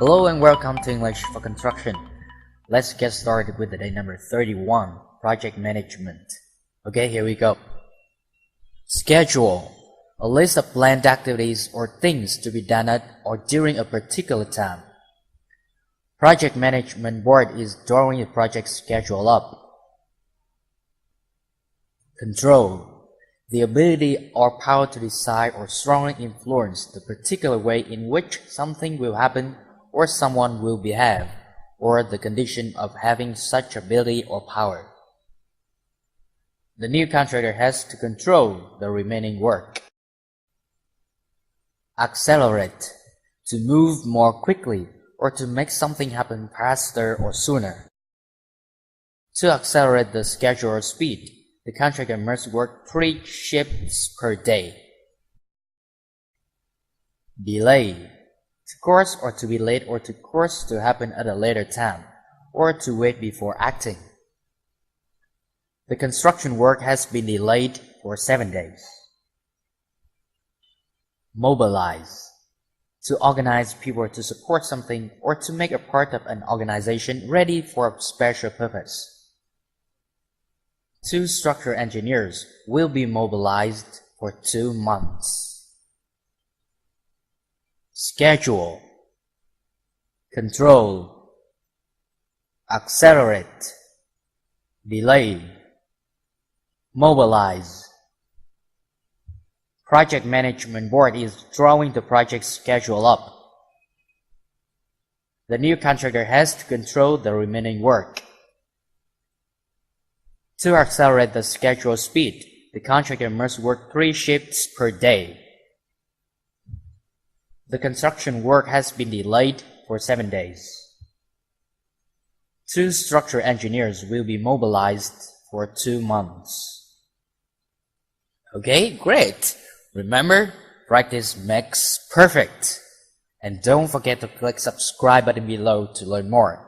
Hello and welcome to English for Construction. Let's get started with the day number 31, Project Management. Okay, here we go. Schedule. A list of planned activities or things to be done at or during a particular time. Project Management Board is drawing a project schedule up. Control. The ability or power to decide or strongly influence the particular way in which something will happen or someone will behave, or the condition of having such ability or power. The new contractor has to control the remaining work. Accelerate. To move more quickly or to make something happen faster or sooner. To accelerate the schedule or speed, the contractor must work 3 shifts per day. Delay. To cause or to be late or to cause to happen at a later time, or to wait before acting. The construction work has been delayed for 7 days. Mobilize. To organize people to support something or to make a part of an organization ready for a special purpose. 2 structural engineers will be mobilized for 2 months. Schedule. Control. Accelerate. Delay. Mobilize. Project Management Board is drawing the project schedule up. The new contractor has to control the remaining work. To accelerate the schedule speed, the contractor must work 3 shifts per day. The construction work has been delayed for 7 days. 2 structural engineers will be mobilized for 2 months. Okay, great! Remember, practice makes perfect. And don't forget to click subscribe button below to learn more.